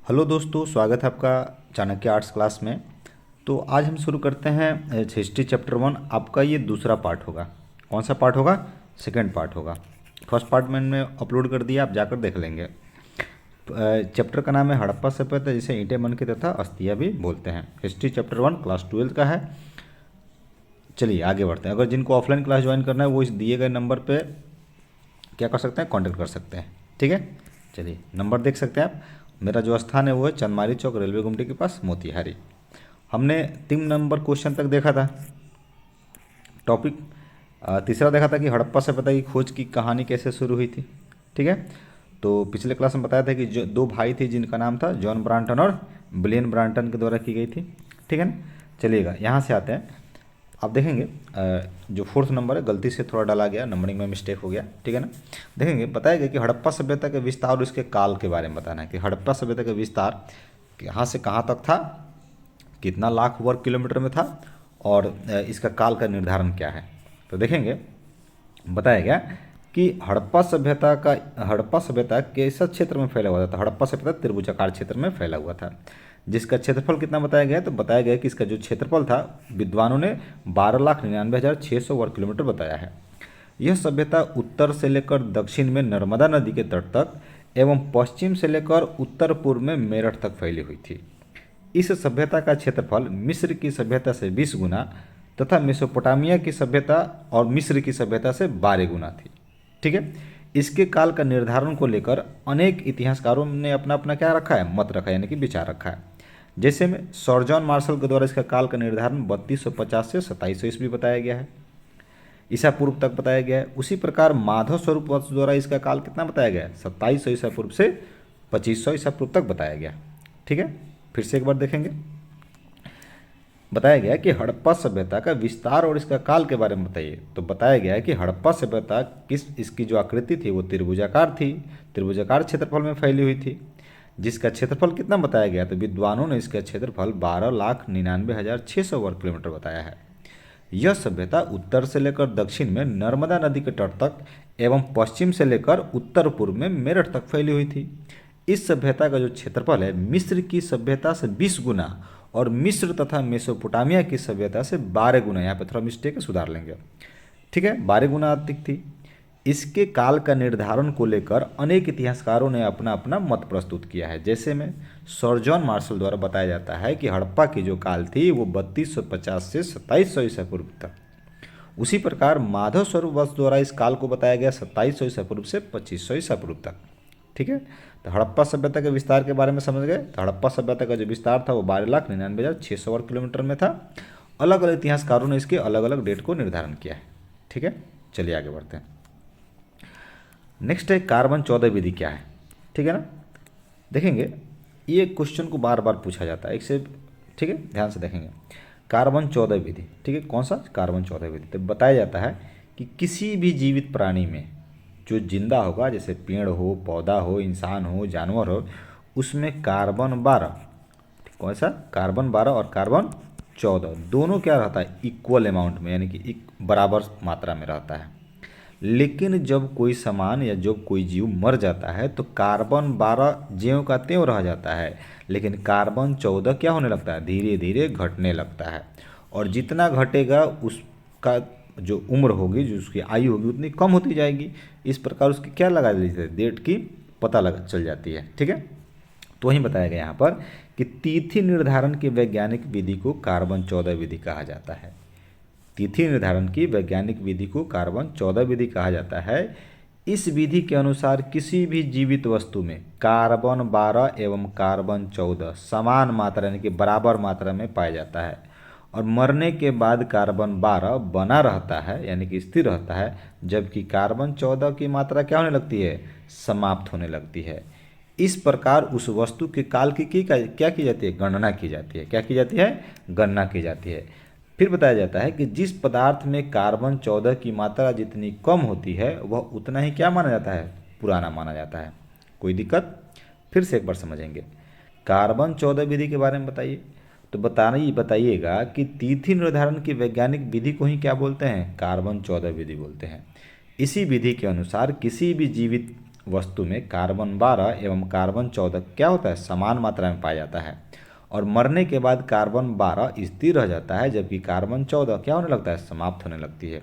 Hello दोस्तों, स्वागत है आपका चाणक्य आर्ट्स क्लास में। तो आज हम शुरू करते हैं हिस्ट्री चैप्टर 1। आपका ये दूसरा पार्ट होगा। कौन सा पार्ट होगा? सेकंड पार्ट होगा। फर्स्ट पार्ट मैंने अपलोड कर दिया, आप जाकर देख लेंगे। चैप्टर का नाम है हड़प्पा सभ्यता, जिसे ईंटें मन की तथा अस्थियाँ भी बोलते हैं। हिस्ट्री चैप्टर 1 क्लास 12 का है। चलिए आगे बढ़ते हैं। अगर जिनको ऑफलाइन क्लास ज्वाइन करना है वो इस दिए गए नंबर पे क्या कर सकते हैं, कांटेक्ट कर सकते हैं। ठीक है, चलिए नंबर देख सकते हैं आप। मेरा जो स्थान है वो है चंदमारी चौक, रेलवे गुमटी के पास, मोतिहारी। हमने 3 नंबर क्वेश्चन तक देखा था। टॉपिक तीसरा देखा था कि हड़प्पा सभ्यता की खोज की कहानी कैसे शुरू हुई थी। ठीक है, तो पिछले क्लास में बताया था कि जो 2 भाई थे जिनका नाम था जॉन ब्रांटन और विलियम ब्रांटन के द्वारा की गई थी। ठीक है ना, चलिएगा यहाँ से आते हैं। आप देखेंगे जो 4th नंबर है गलती से थोड़ा डाला गया, नंबरिंग में मिस्टेक हो गया। ठीक है ना, देखेंगे बताया गया कि हड़प्पा सभ्यता के विस्तार और इसके काल के बारे में बताना है कि हड़प्पा सभ्यता का विस्तार कहाँ से कहाँ तक था, कितना लाख वर्ग किलोमीटर में था और इसका काल का निर्धारण क्या है। तो देखेंगे बताया गया कि हड़प्पा सभ्यता कैसा क्षेत्र में फैला हुआ था। हड़प्पा सभ्यता त्रिभुजाकार क्षेत्र में फैला हुआ था, जिसका क्षेत्रफल कितना बताया गया है। तो बताया गया कि इसका जो क्षेत्रफल था विद्वानों ने 12,99,600 वर्ग किलोमीटर बताया है। यह सभ्यता उत्तर से लेकर दक्षिण में नर्मदा नदी के तट तक एवं पश्चिम से लेकर उत्तर पूर्व में मेरठ तक फैली हुई थी। इस सभ्यता का क्षेत्रफल मिस्र की सभ्यता से 20 गुना तथा मेसोपोटामिया की सभ्यता और मिस्र की सभ्यता से 12 गुना थी। ठीक है, इसके काल का निर्धारण को लेकर अनेक इतिहासकारों ने अपना अपना क्या रखा है, मत रखा है, यानी कि विचार रखा है। जैसे में सर जॉन मार्शल के द्वारा इसका काल का निर्धारण 3250 से 2700 ईस्वी बताया गया है, ईसा पूर्व तक बताया गया है। उसी प्रकार माधव स्वरूप वंश द्वारा इसका काल कितना बताया गया है, 2700 ईसा पूर्व से 2500 ईसा पूर्व तक बताया गया। ठीक है, फिर से एक बार देखेंगे। बताया गया कि हड़प्पा सभ्यता का विस्तार और इसका काल के बारे में बताइए। तो बताया गया है कि हड़प्पा सभ्यता इसकी जो आकृति थी वो त्रिभुजाकार थी, त्रिभुजाकार क्षेत्रफल में फैली हुई थी, जिसका क्षेत्रफल कितना बताया गया। तो विद्वानों ने इसका क्षेत्रफल 12,99,600 वर्ग किलोमीटर बताया है। यह सभ्यता उत्तर से लेकर दक्षिण में नर्मदा नदी के तट तक एवं पश्चिम से लेकर उत्तर पूर्व में मेरठ तक फैली हुई थी। इस सभ्यता का जो क्षेत्रफल है मिस्र की सभ्यता से 20 गुना और मिस्र तथा मेसोपोटामिया की सभ्यता से 12 गुना, यहाँ पे थोड़ा मिस्टेक है, सुधार लेंगे। ठीक है, 12 गुना अधिक थी। इसके काल का निर्धारण को लेकर अनेक इतिहासकारों ने अपना अपना मत प्रस्तुत किया है। जैसे में सर जॉन मार्शल द्वारा बताया जाता है कि हड़प्पा की जो काल थी वो 3250 से 2700 ईसा पूर्व तक। उसी प्रकार माधव स्वरूप वंश द्वारा इस काल को बताया गया 2700 ईसा पूर्व से 2500 ईसा पूर्व तक। ठीक है, तो हड़प्पा सभ्यता के विस्तार के बारे में समझ गए। तो हड़प्पा सभ्यता का जो विस्तार था वो 12,99,600 वर्ग किलोमीटर में था। अलग अलग इतिहासकारों ने इसके अलग अलग डेट को निर्धारण किया है। ठीक है, चलिए आगे बढ़ते हैं। नेक्स्ट है कार्बन 14 विधि क्या है। ठीक है ना, देखेंगे ये क्वेश्चन को बार बार पूछा जाता है एक से। ठीक है, ध्यान से देखेंगे। कार्बन 14 विधि, ठीक है, कौन सा कार्बन 14 विधि। तो बताया जाता है कि किसी भी जीवित प्राणी में जो जिंदा होगा, जैसे पेड़ हो, पौधा हो, इंसान हो, जानवर हो, उसमें कार्बन 12, कौन सा, कार्बन 12 और कार्बन 14 दोनों क्या रहता है, इक्वल अमाउंट में, यानी कि एक बराबर मात्रा में रहता है। लेकिन जब कोई सामान या जब कोई जीव मर जाता है तो कार्बन 12 ज्यों का त्यों रह जाता है, लेकिन कार्बन 14 क्या होने लगता है, धीरे धीरे घटने लगता है। और जितना घटेगा उसका जो उम्र होगी, जो उसकी आयु होगी, उतनी कम होती जाएगी। इस प्रकार उसकी क्या लगा दी जाती है, डेट की पता लगा चल जाती है। ठीक है, तो वहीं बताया गया यहाँ पर कि तिथि निर्धारण की वैज्ञानिक विधि को कार्बन 14 विधि कहा जाता है। तिथि निर्धारण की वैज्ञानिक विधि को कार्बन 14 विधि कहा जाता है। इस विधि के अनुसार किसी भी जीवित वस्तु में कार्बन 12 एवं कार्बन 14 समान मात्रा यानी कि बराबर मात्रा में पाया जाता है और मरने के बाद कार्बन 12 बना रहता है, यानी कि स्थिर रहता है, जबकि कार्बन 14 की मात्रा क्या होने लगती है, समाप्त होने लगती है। इस प्रकार उस वस्तु के काल की क्या की जाती है, गणना की जाती है। क्या की जाती है, गणना की जाती है। फिर बताया जाता है कि जिस पदार्थ में कार्बन 14 की मात्रा जितनी कम होती है वह उतना ही क्या माना जाता है, पुराना माना जाता है। कोई दिक्कत? फिर से एक बार समझेंगे। कार्बन 14 विधि के बारे में बताइए। तो बताइएगा कि तिथि निर्धारण की वैज्ञानिक विधि को ही क्या बोलते हैं, कार्बन 14 विधि बोलते हैं। इसी विधि के अनुसार किसी भी जीवित वस्तु में कार्बन 12 एवं कार्बन 14 क्या होता है, समान मात्रा में पाया जाता है, और मरने के बाद कार्बन 12 स्थिर रह जाता है, जबकि कार्बन 14 क्या होने लगता है, समाप्त होने लगती है।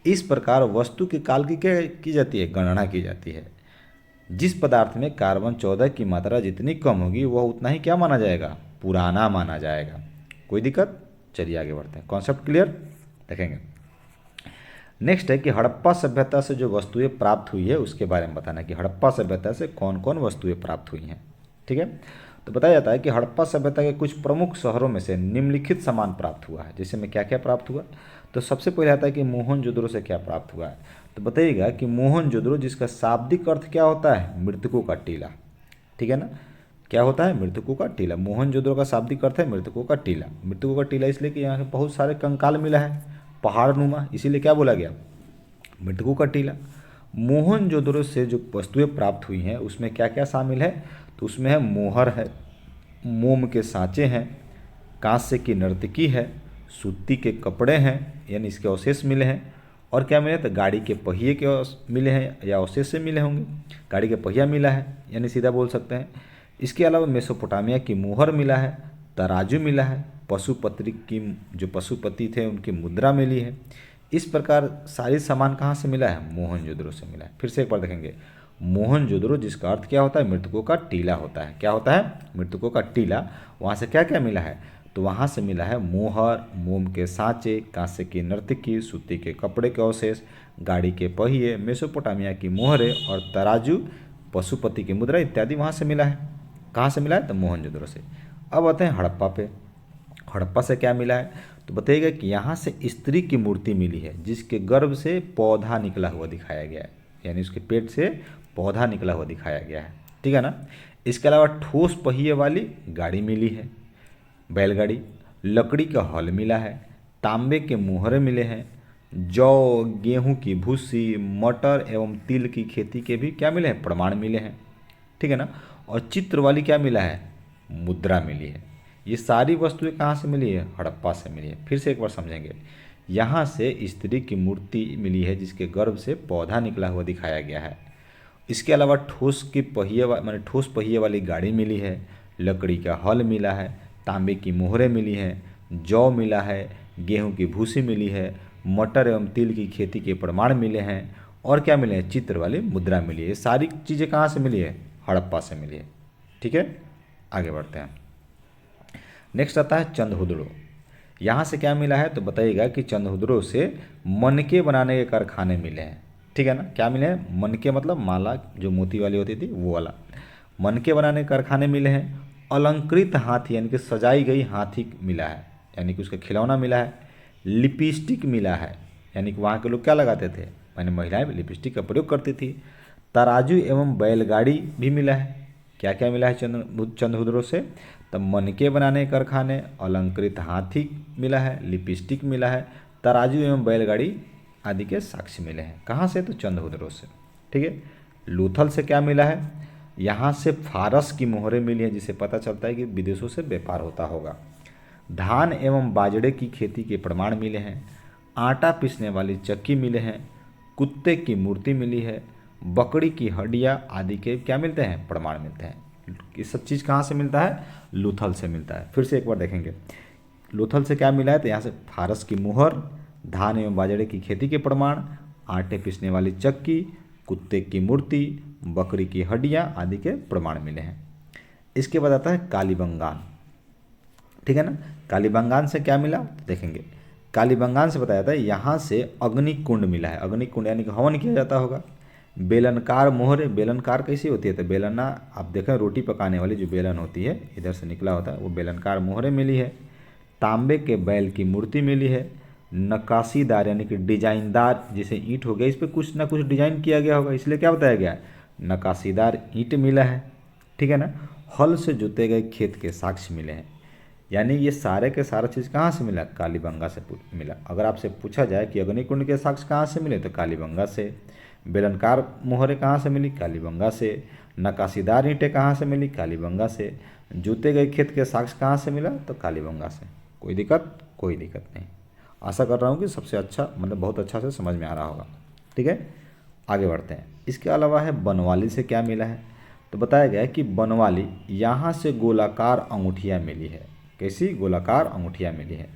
इस प्रकार वस्तु के काल की क्या की जाती है, गणना की जाती है। जिस पदार्थ में कार्बन 14 की मात्रा जितनी कम होगी वह उतना ही क्या माना जाएगा, पुराना माना जाएगा। कोई दिक्कत? चलिए आगे बढ़ते हैं। Concept clear? देखेंगे। नेक्स्ट है कि हड़प्पा सभ्यता से जो वस्तुएं प्राप्त हुई है उसके बारे में बताना कि हड़प्पा सभ्यता से कौन कौन वस्तुएं प्राप्त हुई हैं। ठीक है, तो बताया जाता है कि हड़प्पा सभ्यता के कुछ प्रमुख शहरों में से निम्नलिखित सामान प्राप्त हुआ है। जैसे में क्या क्या प्राप्त हुआ, तो सबसे पहले आता है कि मोहनजोदड़ो से क्या प्राप्त हुआ है। तो बताइएगा कि मोहनजोदड़ो, जिसका शाब्दिक अर्थ क्या होता है, मृतकों का टीला। ठीक है ना, क्या होता है, मृतकों का टीला। मोहनजोदड़ो का शाब्दिक अर्थ है मृतकों का टीला। मृतकों का टीला इसलिए कि यहाँ पे बहुत सारे कंकाल मिला है, पहाड़ नुमा, इसीलिए क्या बोला गया, मृतकों का टीला। मोहनजोदड़ो से जो वस्तुएं प्राप्त हुई हैं उसमें क्या क्या शामिल है, तो उसमें है मोहर है, मोम के सांचे हैं, कांस्य की नर्तकी है, सूती के कपड़े हैं, यानी इसके अवशेष मिले हैं, और क्या मिले, तो गाड़ी के पहिए के मिले हैं या अवशेष से मिले होंगे। गाड़ी के पहिया मिला है, यानी सीधा बोल सकते हैं। इसके अलावा मेसोपोटामिया की मोहर मिला है, तराजू मिला है, पशुपति की जो पशुपति थे उनकी मुद्रा मिली है। इस प्रकार सारी सामान कहाँ से मिला है, मोहनजोदड़ो से मिला है। फिर से एक बार देखेंगे, मोहनजोदड़ो जिसका अर्थ क्या होता है, मृतकों का टीला होता है। क्या होता है, मृतकों का टीला। वहाँ से क्या क्या मिला है, तो वहाँ से मिला है मोहर, मोम के सांचे, कांसे की नर्तकी, सूती के कपड़े के अवशेष, गाड़ी के पहिए, मेसोपोटामिया की मोहरें और तराजू, पशुपति की मुद्रा इत्यादि वहाँ से मिला है। कहाँ से मिला है, तो मोहनजोदड़ो से। अब आते हैं हड़प्पा पे। हड़प्पा से क्या मिला है, तो बताइएगा कि यहाँ से स्त्री की मूर्ति मिली है जिसके गर्भ से पौधा निकला हुआ दिखाया गया है, यानी उसके पेट से पौधा निकला हुआ दिखाया गया है। ठीक है ना। इसके अलावा ठोस पहिए वाली गाड़ी मिली है, बैलगाड़ी, लकड़ी का हल मिला है, तांबे के मुहरे मिले हैं, जौ, गेहूं की भूसी, मटर एवं तिल की खेती के भी क्या मिले हैं, प्रमाण मिले हैं। ठीक है ना। और चित्र वाली क्या मिला है, मुद्रा मिली है। ये सारी वस्तुएं कहाँ से मिली है, हड़प्पा से मिली है। फिर से एक बार समझेंगे, यहाँ से स्त्री की मूर्ति मिली है जिसके गर्भ से पौधा निकला हुआ दिखाया गया है। इसके अलावा ठोस की पहिए माने ठोस पहिए वाली गाड़ी मिली है, लकड़ी का हल मिला है, तांबे की मोहरें मिली हैं, जौ मिला है, गेहूं की भूसी मिली है, मटर एवं तिल की खेती के प्रमाण मिले हैं, और क्या मिले हैं, चित्र वाली मुद्रा मिली है। ये सारी चीज़ें कहाँ से मिली है, हड़प्पा से मिली है। ठीक है, आगे बढ़ते हैं। नेक्स्ट आता है चंदहुदड़ो। यहाँ से क्या मिला है, तो बताइएगा कि चंदहुदड़ो से मनके बनाने के कारखाने मिले हैं। ठीक है ना, क्या मिले हैं, मनके मतलब माला जो मोती वाली होती थी वो वाला, मनके बनाने के कारखाने मिले हैं। अलंकृत हाथी यानी कि सजाई गई हाथी मिला है, यानी कि उसका खिलौना मिला है। लिपस्टिक मिला है, यानी कि वहाँ के लोग क्या लगाते थे, माने महिलाएं लिपस्टिक का प्रयोग करती थी। तराजू एवं बैलगाड़ी भी मिला है। क्या क्या मिला है चंदहुदड़ो से, तब मनके बनाने के कारखाने, अलंकृत हाथी मिला है, लिपस्टिक मिला है, तराजू एवं बैलगाड़ी आदि के साक्ष्य मिले हैं। कहाँ से, तो चंदहुदड़ो से। ठीक है। लूथल से क्या मिला है, यहाँ से फारस की मोहरें मिली हैं जिससे पता चलता है कि विदेशों से व्यापार होता होगा। धान एवं बाजरे की खेती के प्रमाण मिले हैं। आटा पीसने वाली चक्की मिले हैं, कुत्ते की मूर्ति मिली है, बकरी की हड्डियाँ आदि के क्या मिलते हैं, प्रमाण मिलते हैं। ये सब चीज़ कहाँ से मिलता है, लूथल से मिलता है। फिर से एक बार देखेंगे, लूथल से क्या मिला है, तो यहाँ से फारस की मुहर, धान एवं बाजरे की खेती के प्रमाण, आटे पीसने वाली चक्की, कुत्ते की मूर्ति, बकरी की हड्डियाँ आदि के प्रमाण मिले हैं। इसके बाद आता है कालीबंगान। ठीक है ना। कालीबंगान से क्या मिला, तो देखेंगे, कालीबंगान से बताया था यहाँ से अग्निकुंड मिला है। अग्निकुंड यानी कि हवन किया जाता होगा। बेलनकार मोहरे, बेलनकार कैसी होती है, तो बेलना आप देखें रोटी पकाने वाली जो बेलन होती है इधर से निकला होता है वो बेलनकार मोहरे मिली है। तांबे के बैल की मूर्ति मिली है। नक्काशीदार यानी कि डिजाइनदार, जैसे ईंट हो गया इस पर कुछ ना कुछ डिजाइन किया गया होगा इसलिए क्या बताया गया है, नक्काशीदार ईंट मिला है। ठीक है ना। हल से जोते गए खेत के साक्ष्य मिले हैं। यानी ये सारे के सारा चीज़ कहाँ से मिला, कालीबंगा से मिला। अगर आपसे पूछा जाए कि अग्निकुंड के साक्ष्य कहाँ से मिले, तो कालीबंगा से। बेलनकार मोहरें कहाँ से मिली, कालीबंगा से। नक्काशीदार ईंटें कहाँ से मिली, कालीबंगा से। जोते गए खेत के साक्ष्य कहाँ से मिला, तो कालीबंगा से। कोई दिक्कत, कोई दिक्कत नहीं। आशा कर रहा हूँ कि सबसे अच्छा मतलब बहुत अच्छा से समझ में आ रहा होगा। ठीक है, आगे बढ़ते हैं। इसके अलावा है बनवाली से क्या मिला है, तो बताया गया है कि बनवाली यहाँ से गोलाकार अंगूठियाँ मिली है। कैसी गोलाकार अंगूठियाँ मिली है।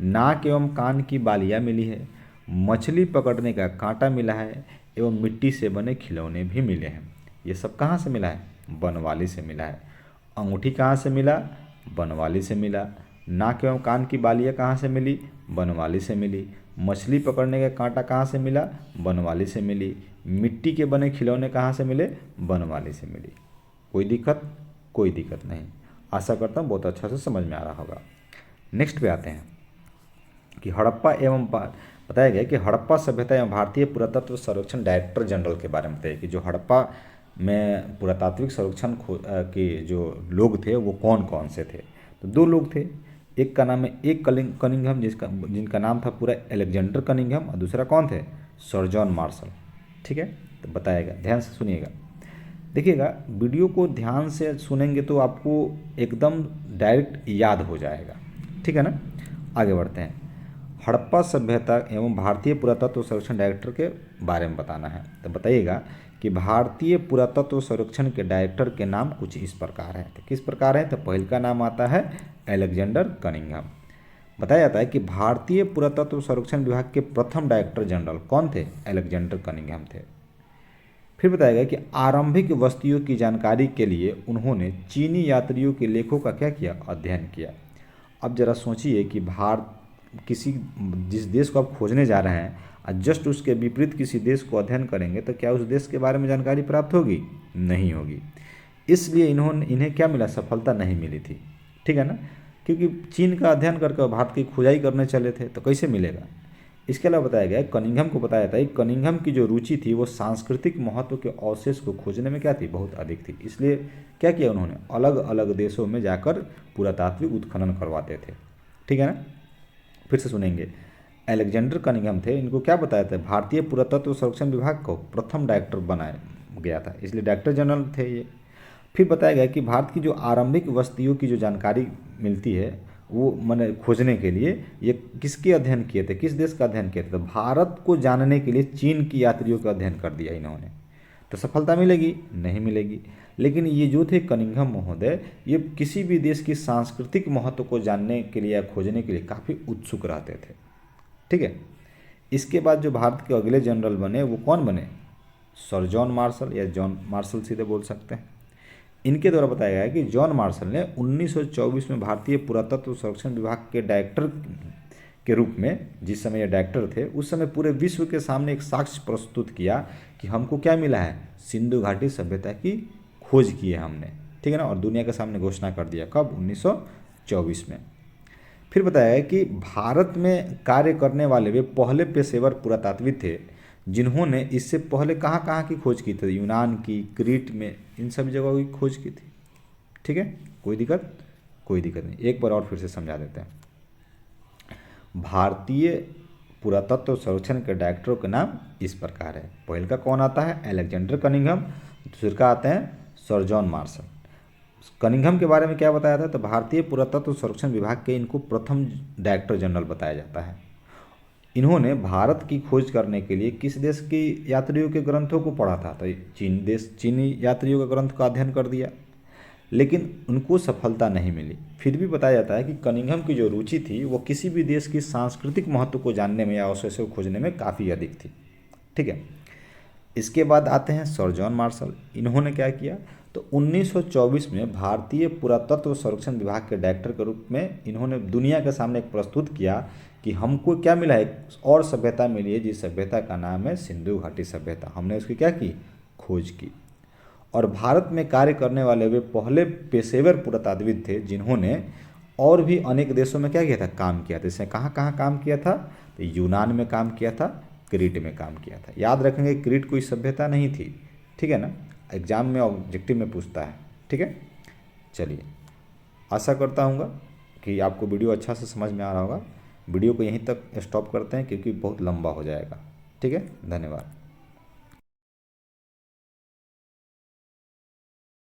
नाक एवं कान की बालियाँ मिली है, मछली पकड़ने का कांटा मिला है एवं मिट्टी से बने खिलौने भी मिले हैं। ये सब कहाँ से मिला है, बनवाली से मिला है। अंगूठी कहाँ से मिला, बनवाली से मिला। नाक एवं कान की बालियाँ कहाँ से मिली, बनवाली से मिली। मछली पकड़ने का कांटा कहाँ से मिला, बनवाली से मिली। मिट्टी के बने खिलौने कहाँ से मिले, बनवाली से मिली। कोई दिक्कत, कोई दिक्कत नहीं। आशा करता हूँ बहुत अच्छा से समझ में आ रहा होगा। नेक्स्ट पे आते हैं कि हड़प्पा एवं बताया गया कि हड़प्पा सभ्यता एवं भारतीय पुरातत्व सर्वेक्षण डायरेक्टर जनरल के बारे में बताइए कि जो हड़प्पा में पुरातात्विक सर्वेक्षण के जो लोग थे वो कौन कौन से थे। तो दो लोग थे, एक का नाम है एक कनिंघम जिनका नाम था पूरा अलेक्जेंडर कनिंघम, और दूसरा कौन थे, सर जॉन मार्शल। ठीक है, तो बताएगा, ध्यान से सुनिएगा। देखिएगा, वीडियो को ध्यान से सुनेंगे तो आपको एकदम डायरेक्ट याद हो जाएगा। ठीक है ना। आगे बढ़ते हैं। हड़प्पा सभ्यता एवं भारतीय पुरातत्व सर्वेक्षण डायरेक्टर के बारे में बताना है। तो बताइएगा कि भारतीय पुरातत्व सर्वेक्षण के डायरेक्टर के नाम कुछ इस प्रकार हैं। तो किस प्रकार हैं, तो पहले का नाम आता है अलेक्जेंडर कनिंघम। बताया जाता है कि भारतीय पुरातत्व सर्वेक्षण विभाग के प्रथम डायरेक्टर जनरल कौन थे, अलेक्जेंडर कनिंघम थे। फिर बताया गया कि आरंभिक वस्तुओं की जानकारी के लिए उन्होंने चीनी यात्रियों के लेखों का क्या किया, अध्ययन किया। अब जरा सोचिए कि जिस देश को आप खोजने जा रहे हैं और जस्ट उसके विपरीत किसी देश को अध्ययन करेंगे तो क्या उस देश के बारे में जानकारी प्राप्त होगी, नहीं होगी। इसलिए इन्हें क्या मिला, सफलता नहीं मिली थी। ठीक है ना, क्योंकि चीन का अध्ययन करके भारत की खुदाई करने चले थे, तो कैसे मिलेगा। इसके अलावा बताया गया कनिंघम को बताया था कि कनिंघम की जो रुचि थी वो सांस्कृतिक महत्व के अवशेष को खोजने में क्या थी, बहुत अधिक थी। इसलिए क्या किया उन्होंने, अलग अलग देशों में जाकर पुरातात्विक उत्खनन करवाते थे। ठीक है ना। फिर से सुनेंगे, अलेक्जेंडर कनिंघम थे, इनको क्या बताया था, भारतीय पुरातत्व सर्वेक्षण विभाग को प्रथम डायरेक्टर बनाया गया था, इसलिए डायरेक्टर जनरल थे ये। फिर बताया गया कि भारत की जो आरंभिक वस्तुओं की जो जानकारी मिलती है वो मैंने खोजने के लिए ये किसके अध्ययन किए थे, किस देश का अध्ययन किए थे, तो भारत को जानने के लिए चीन की यात्रियों का अध्ययन कर दिया इन्होंने। तो सफलता मिलेगी, नहीं मिलेगी। लेकिन ये जो थे कनिंघम महोदय, ये किसी भी देश की सांस्कृतिक महत्व को जानने के लिए या खोजने के लिए काफ़ी उत्सुक रहते थे। ठीक है। इसके बाद जो भारत के अगले जनरल बने वो कौन बने, सर जॉन मार्शल या जॉन मार्शल सीधे बोल सकते हैं। इनके द्वारा बताया गया है कि जॉन मार्शल ने 1924 में भारतीय पुरातत्व सर्वेक्षण विभाग के डायरेक्टर के रूप में, जिस समय ये डायरेक्टर थे उस समय पूरे विश्व के सामने एक साक्ष्य प्रस्तुत किया कि हमको क्या मिला है, सिंधु घाटी सभ्यता की खोज की है हमने। ठीक है ना, और दुनिया के सामने घोषणा कर दिया, कब, 1924 में। फिर बताया है कि भारत में कार्य करने वाले वे पहले पेशेवर पुरातात्विक थे जिन्होंने इससे पहले कहाँ कहाँ की खोज की थी, यूनान की, क्रीट में, इन सभी जगहों की खोज की थी। ठीक है, कोई दिक्कत, कोई दिक्कत नहीं। एक बार और फिर से समझा देते हैं। भारतीय पुरातत्व सर्वेक्षण के डायरेक्टरों के नाम इस प्रकार है। पहले का कौन आता है, अलेक्जेंडर कनिंघम। दूसरे का आते हैं सर जॉन मार्शल। कनिंघम के बारे में क्या बताया था, तो भारतीय पुरातत्व सर्वेक्षण विभाग के इनको प्रथम डायरेक्टर जनरल बताया जाता है। इन्होंने भारत की खोज करने के लिए किस देश की यात्रियों के ग्रंथों को पढ़ा था, तो चीनी यात्रियों के ग्रंथ का अध्ययन कर दिया, लेकिन उनको सफलता नहीं मिली। फिर भी बताया जाता है कि कनिंघम की जो रुचि थी वो किसी भी देश की सांस्कृतिक महत्व को जानने में या अवशेषों को खोजने में काफ़ी अधिक थी। ठीक है। इसके बाद आते हैं सर जॉन मार्शल। इन्होंने क्या किया, तो 1924 में भारतीय पुरातत्व सर्वेक्षण विभाग के डायरेक्टर के रूप में इन्होंने दुनिया के सामने एक प्रस्तुत किया कि हमको क्या मिला है, और सभ्यता मिली है जिस सभ्यता का नाम है सिंधु घाटी सभ्यता। हमने उसकी क्या की, खोज की। और भारत में कार्य करने वाले वे पहले पेशेवर पुरातात्विक थे जिन्होंने और भी अनेक देशों में क्या किया था, काम किया था। इसने कहाँ कहाँ काम किया था, तो यूनान में काम किया था, क्रीट में काम किया था। याद रखेंगे क्रीट कोई सभ्यता नहीं थी। ठीक है ना, एग्जाम में ऑब्जेक्टिव में पूछता है। ठीक है, चलिए, आशा करता हूँ कि आपको वीडियो अच्छा से समझ में आ रहा होगा। वीडियो को यहीं तक स्टॉप करते हैं क्योंकि बहुत लंबा हो जाएगा। ठीक है, धन्यवाद।